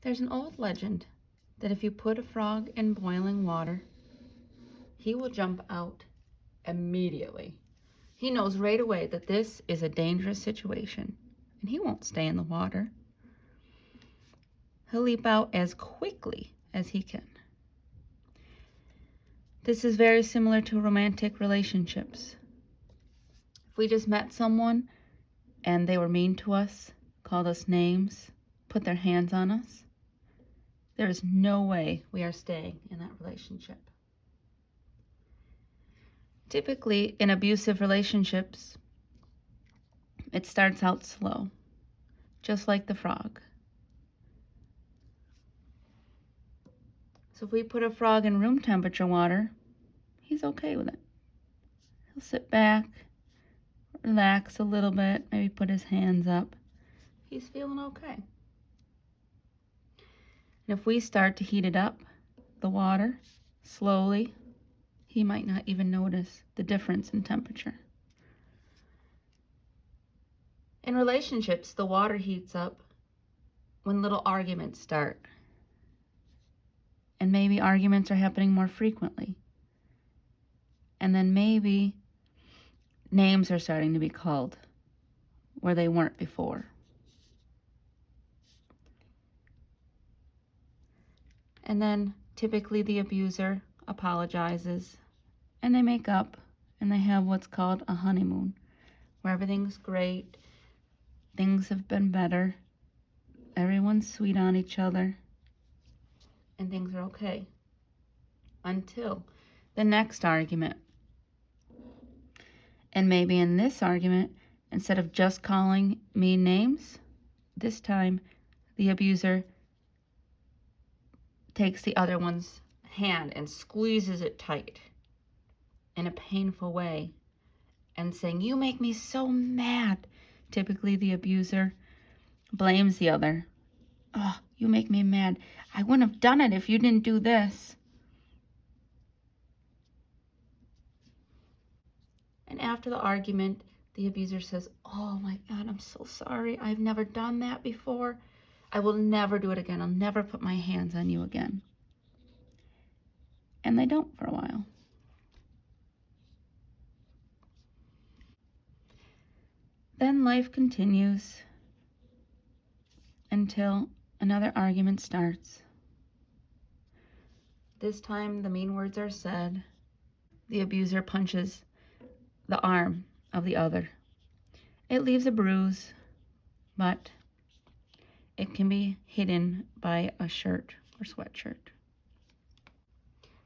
There's an old legend that if you put a frog in boiling water, he will jump out immediately. He knows right away that this is a dangerous situation, and he won't stay in the water. He'll leap out as quickly as he can. This is very similar to romantic relationships. If we just met someone and they were mean to us, called us names, put their hands on us, there is no way we are staying in that relationship. Typically, in abusive relationships, it starts out slow, just like the frog. So if we put a frog in room temperature water, he's okay with it. He'll sit back, relax a little bit, maybe put his hands up. He's feeling okay. And if we start to heat it up, the water, slowly, he might not even notice the difference in temperature. In relationships, the water heats up when little arguments start. And maybe arguments are happening more frequently. And then maybe names are starting to be called where they weren't before. And then typically the abuser apologizes and they make up and they have what's called a honeymoon, where everything's great, things have been better, everyone's sweet on each other, and things are okay. Until the next argument. And maybe in this argument, instead of just calling mean names, this time the abuser takes the other one's hand and squeezes it tight in a painful way and saying, "You make me so mad." Typically the abuser blames the other. "Oh, you make me mad. I wouldn't have done it if you didn't do this." And after the argument, the abuser says, "Oh my God, I'm so sorry. I've never done that before. I will never do it again. I'll never put my hands on you again." And they don't for a while. Then life continues until another argument starts. This time the mean words are said. The abuser punches the arm of the other. It leaves a bruise, but it can be hidden by a shirt or sweatshirt.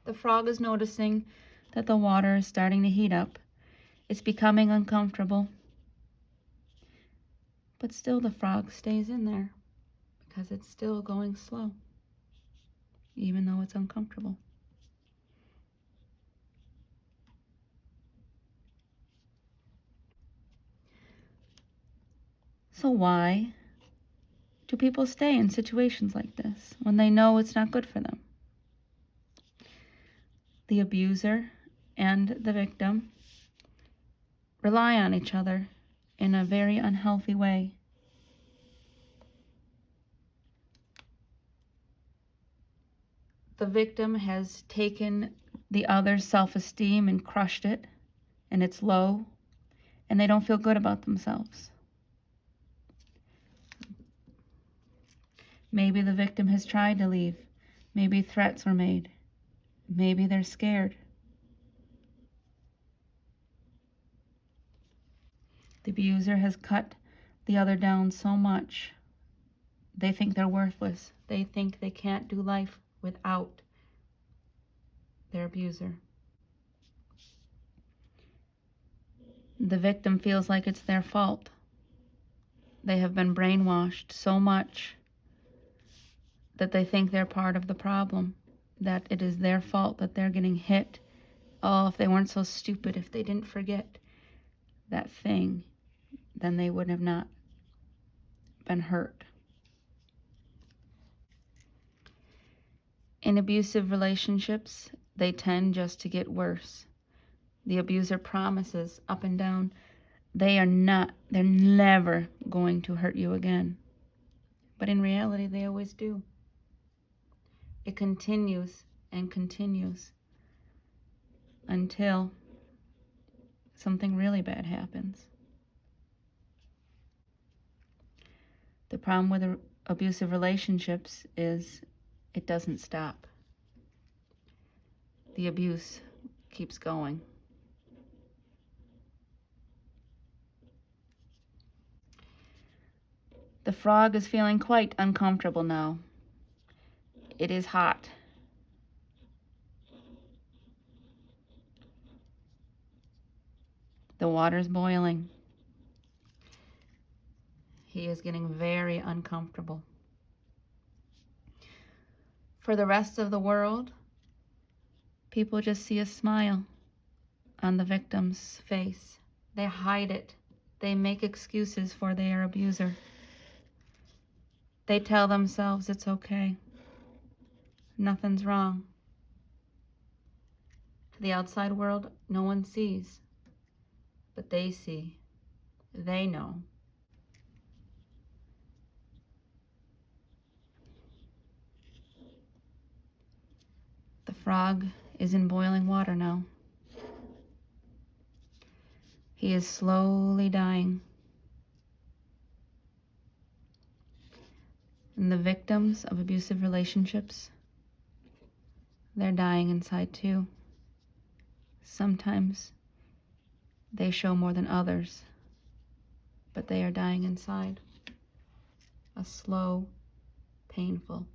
The frog is noticing that the water is starting to heat up. It's becoming uncomfortable. But still the frog stays in there because it's still going slow, even though it's uncomfortable. So why do people stay in situations like this when they know it's not good for them? The abuser and the victim rely on each other in a very unhealthy way. The victim has taken the other's self-esteem and crushed it, and it's low, and they don't feel good about themselves. Maybe the victim has tried to leave. Maybe threats were made. Maybe they're scared. The abuser has cut the other down so much. They think they're worthless. They think they can't do life without their abuser. The victim feels like it's their fault. They have been brainwashed so much that they think they're part of the problem, that it is their fault that they're getting hit. Oh, if they weren't so stupid, if they didn't forget that thing, then they would have not been hurt. In abusive relationships, they tend just to get worse. The abuser promises up and down, they're never going to hurt you again. But in reality, they always do. It continues and continues until something really bad happens. The problem with abusive relationships is it doesn't stop. The abuse keeps going. The frog is feeling quite uncomfortable now. It is hot. The water's boiling. He is getting very uncomfortable. For the rest of the world, people just see a smile on the victim's face. They hide it. They make excuses for their abuser. They tell themselves it's okay. Nothing's wrong. To the outside world, no one sees. But they see. They know. The frog is in boiling water now. He is slowly dying. And the victims of abusive relationships, they're dying inside too. Sometimes they show more than others, but they are dying inside. A slow, painful